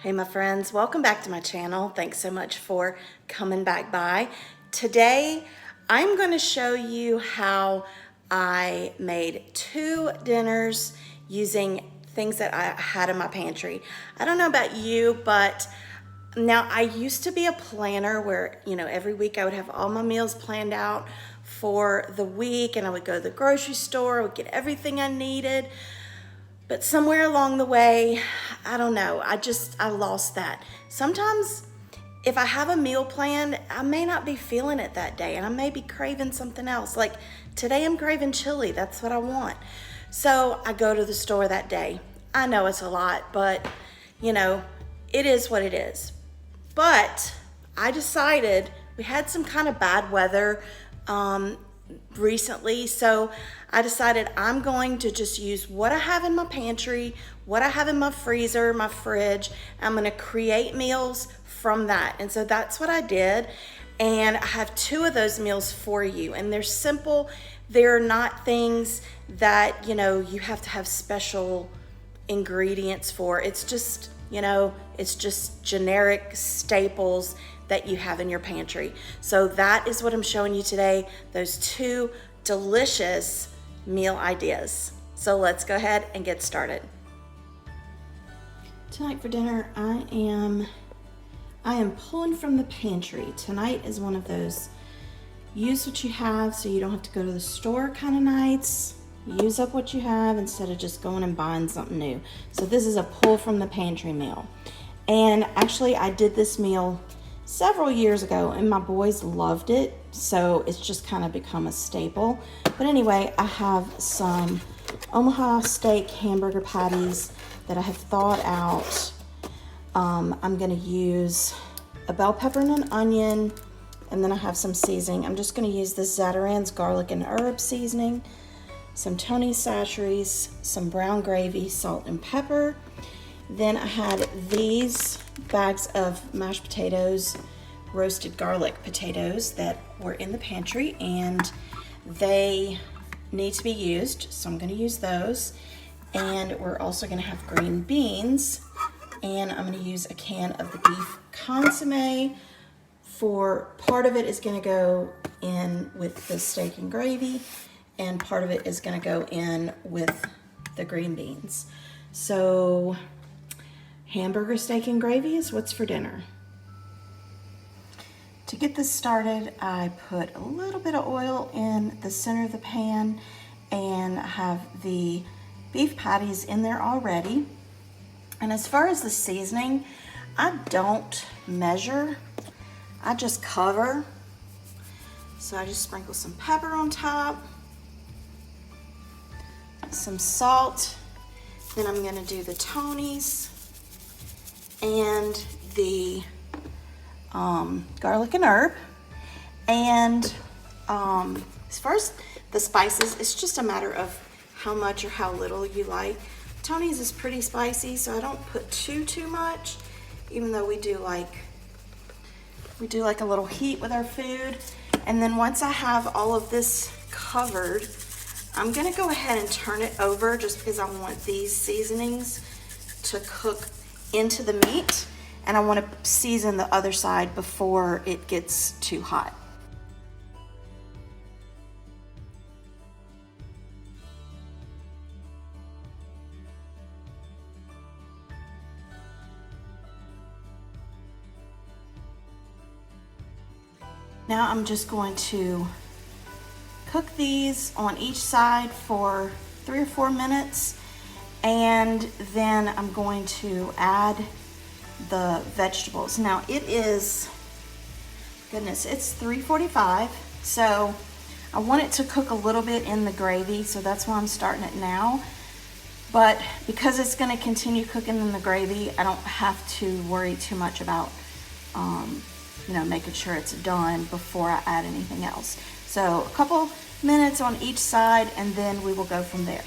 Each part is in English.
Hey my friends, welcome back to my channel. Thanks so much for coming back by. Today I'm going to show you how I made 2 dinners using things that I had in my pantry. I don't know about you, but now I used to be a planner where, every week I would have all my meals planned out for the week, and I would go to the grocery store, I would get everything I needed. But somewhere along the way, I don't know, I lost that. Sometimes if I have a meal planned, I may not be feeling it that day and I may be craving something else. Like today I'm craving chili, that's what I want. So I go to the store that day. I know it's a lot, but it is what it is. But I decided, we had some kind of bad weather recently, so I decided I'm going to just use what I have in my pantry, what I have in my freezer, my fridge. I'm going to create meals from that. And so that's what I did. And I have 2 of those meals for you. And they're simple. They're not things that, you have to have special ingredients for. It's just, it's just generic staples that you have in your pantry. So that is what I'm showing you today, those 2 delicious meal ideas. So let's go ahead and get started. Tonight for dinner, I am pulling from the pantry. Tonight is one of those use what you have so you don't have to go to the store kind of nights. Use up what you have instead of just going and buying something new. So this is a pull from the pantry meal. And actually I did this meal several years ago and my boys loved it, so it's just kind of become a staple. But anyway, I have some Omaha steak hamburger patties that I have thawed out. I'm gonna use a bell pepper and an onion, and then I have some seasoning. I'm just gonna use this Zatarain's garlic and herb seasoning, some Tony's Chachere's, some brown gravy, salt and pepper. Then I had these bags of mashed potatoes, roasted garlic potatoes that were in the pantry, and they need to be used, so I'm going to use those. And we're also going to have green beans, and I'm going to use a can of the beef consomme. For part of it is going to go in with the steak and gravy, and part of it is going to go in with the green beans. So hamburger, steak, and gravy is what's for dinner. To get this started, I put a little bit of oil in the center of the pan, and I have the beef patties in there already. And as far as the seasoning, I don't measure, I just cover. So I just sprinkle some pepper on top, some salt, then I'm gonna do the Tony's and the garlic and herb. And as far as the spices, it's just a matter of how much or how little you like. Tony's is pretty spicy, so I don't put too much, even though we do like a little heat with our food. And then once I have all of this covered, I'm gonna go ahead and turn it over just because I want these seasonings to cook into the meat, and I want to season the other side before it gets too hot. Now I'm just going to cook these on each side for 3 or 4 minutes, and then I'm going to add the vegetables. Now it is, goodness, it's 3:45, so I want it to cook a little bit in the gravy, so that's why I'm starting it now. But because it's going to continue cooking in the gravy, I don't have to worry too much about making sure it's done before I add anything else. So a couple minutes on each side, and then we will go from there.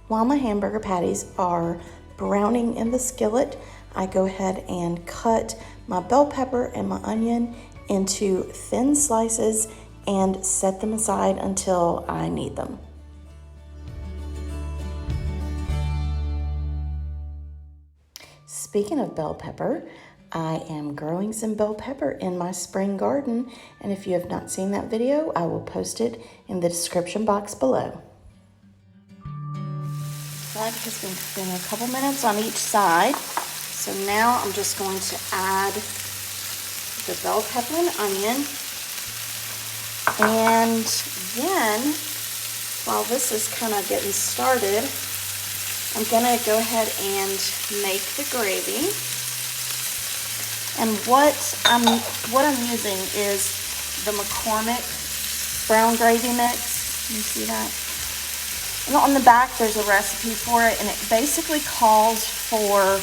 While my hamburger patties are browning in the skillet, I go ahead and cut my bell pepper and my onion into thin slices and set them aside until I need them. Speaking of bell pepper, I am growing some bell pepper in my spring garden, and if you have not seen that video, I will post it in the description box below. That has been cooking a couple minutes on each side, so now I'm just going to add the bell pepper and onion, and then while this is kind of getting started, I'm gonna go ahead and make the gravy. And what I'm using is the McCormick brown gravy mix. You see that? And on the back there's a recipe for it, and it basically calls for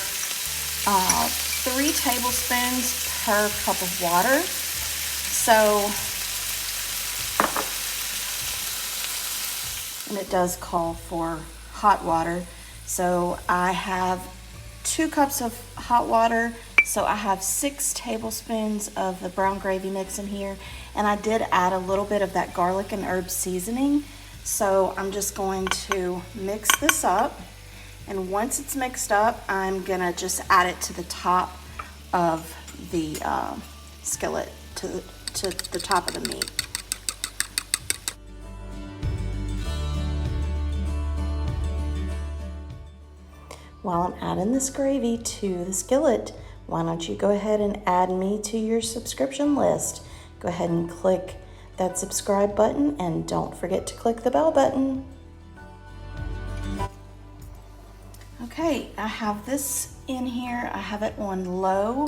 3 tablespoons per cup of water. So, and it does call for hot water. So I have 2 cups of hot water, so I have 6 tablespoons of the brown gravy mix in here, and I did add a little bit of that garlic and herb seasoning. So I'm just going to mix this up, and once it's mixed up, I'm gonna just add it to the top of the skillet, to the top of the meat. While I'm adding this gravy to the skillet, why don't you go ahead and add me to your subscription list? Go ahead and click that subscribe button, and don't forget to click the bell button. Okay, I have this in here. I have it on low.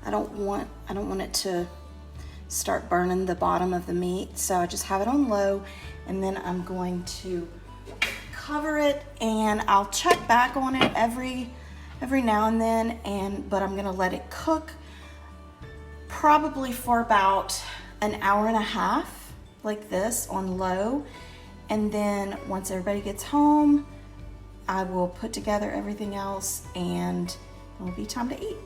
I don't want it to start burning the bottom of the meat, so I just have it on low, and then I'm going to cover it, and I'll check back on it every now and then, but I'm gonna let it cook probably for about an hour and a half like this on low, and then once everybody gets home, I will put together everything else and it will be time to eat.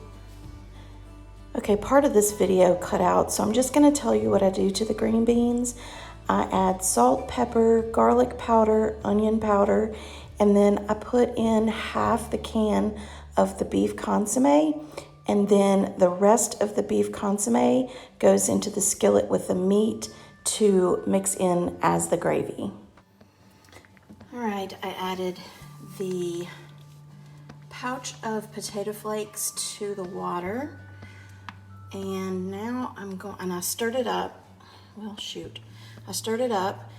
Okay, part of this video cut out, so I'm just gonna tell you what I do to the green beans. I add salt, pepper, garlic powder, onion powder, and then I put in half the can of the beef consommé, and then the rest of the beef consommé goes into the skillet with the meat to mix in as the gravy. All right, I added the pouch of potato flakes to the water, and now I stirred it up. Well, shoot. I stirred it up,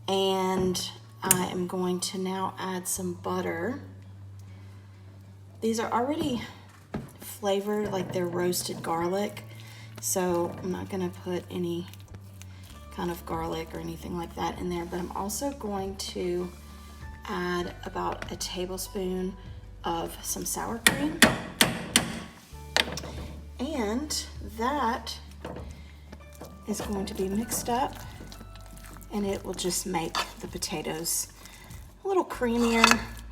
and I am going to now add some butter. These are already flavored like they're roasted garlic, so I'm not gonna put any kind of garlic or anything like that in there, but I'm also going to add about a tablespoon of some sour cream, and that is going to be mixed up, and it will just make the potatoes a little creamier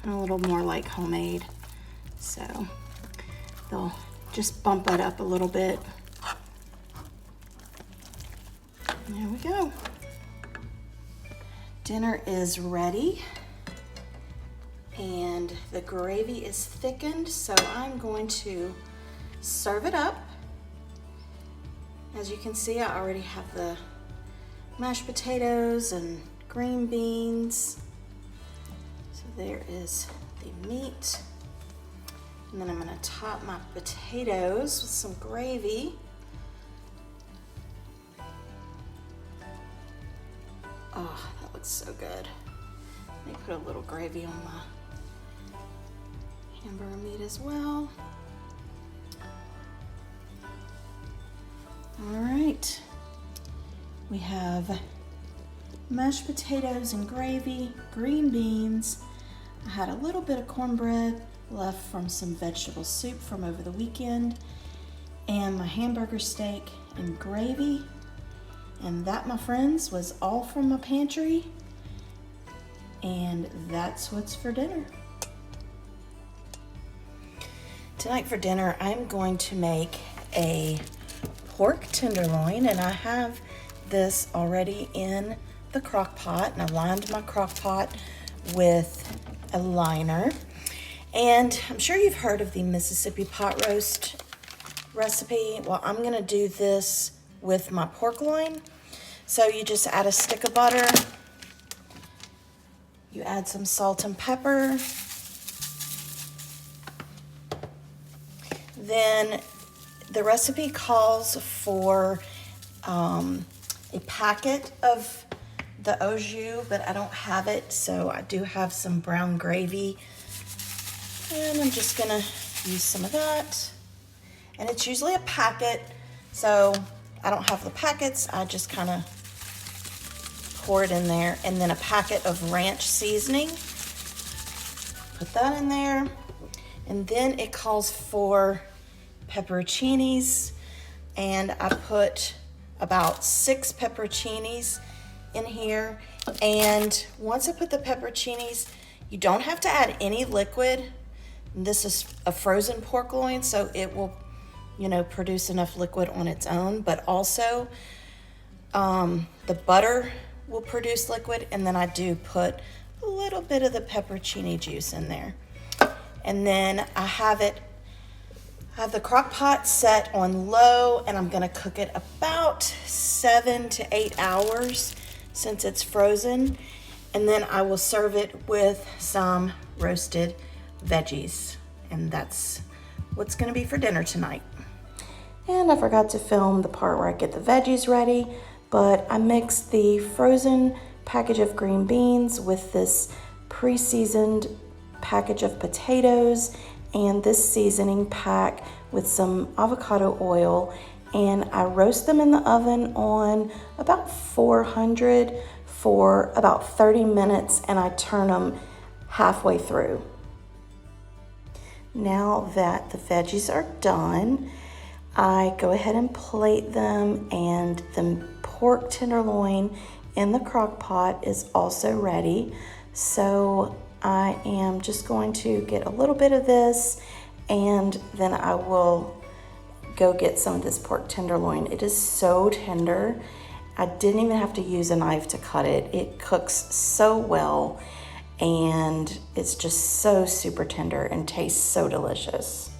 and a little more like homemade. So they'll just bump it up a little bit. There we go. Dinner is ready, and the gravy is thickened, so I'm going to serve it up. As you can see, I already have the mashed potatoes and green beans. So there is the meat. And then I'm gonna top my potatoes with some gravy. Oh, that looks so good. Let me put a little gravy on my hamburger meat as well. All right. We have mashed potatoes and gravy, green beans. I had a little bit of cornbread left from some vegetable soup from over the weekend, and my hamburger steak and gravy. And that, my friends, was all from my pantry. And that's what's for dinner. Tonight for dinner, I'm going to make a pork tenderloin, and I have this already in the crock pot, and I lined my crock pot with a liner. And I'm sure you've heard of the Mississippi pot roast recipe. Well, I'm gonna do this with my pork loin. So you just add a stick of butter, you add some salt and pepper, then the recipe calls for a packet of the au jus, but I don't have it, so I do have some brown gravy, and I'm just gonna use some of that. And it's usually a packet, so I don't have the packets, I just kind of pour it in there. And then a packet of ranch seasoning, put that in there. And then it calls for pepperoncinis, and I put about 6 pepperoncinis in here. And once I put the pepperoncinis, you don't have to add any liquid. This is a frozen pork loin, so it will, you know, produce enough liquid on its own, but also the butter will produce liquid, and then I do put a little bit of the pepperoncini juice in there. And then I have the crock pot set on low, and I'm gonna cook it about 7 to 8 hours since it's frozen. And then I will serve it with some roasted veggies. And that's what's gonna be for dinner tonight. And I forgot to film the part where I get the veggies ready, but I mixed the frozen package of green beans with this pre-seasoned package of potatoes and this seasoning pack with some avocado oil, and I roast them in the oven on about 400 for about 30 minutes, and I turn them halfway through. Now that the veggies are done, I go ahead and plate them, and the pork tenderloin in the crock pot is also ready. So I am just going to get a little bit of this, and then I will go get some of this pork tenderloin. It is so tender. I didn't even have to use a knife to cut it. It cooks so well, and it's just so super tender and tastes so delicious.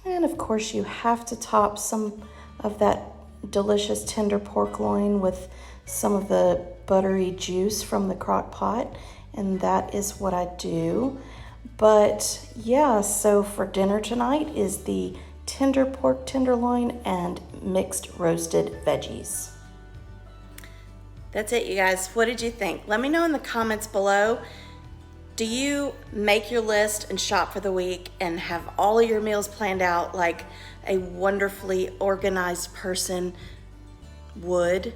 And of course you have to top some of that delicious tender pork loin with some of the buttery juice from the crock pot, and that is what I do. But yeah, so for dinner tonight is the tender pork tenderloin and mixed roasted veggies. That's it, you guys. What did you think? Let me know in the comments below. Do you make your list and shop for the week and have all of your meals planned out like a wonderfully organized person would?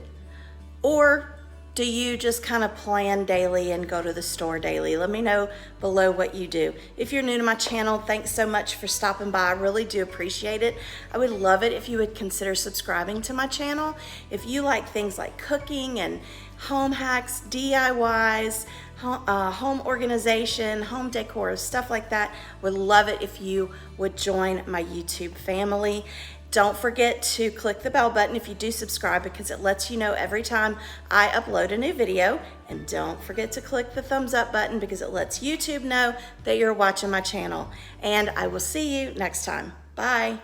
Or do you just kind of plan daily and go to the store daily? Let me know below what you do. If you're new to my channel, thanks so much for stopping by. I really do appreciate it. I would love it if you would consider subscribing to my channel. If you like things like cooking and home hacks, DIYs, home organization, home decor, stuff like that, would love it if you would join my YouTube family. Don't forget to click the bell button if you do subscribe, because it lets you know every time I upload a new video. And don't forget to click the thumbs up button because it lets YouTube know that you're watching my channel. And I will see you next time. Bye.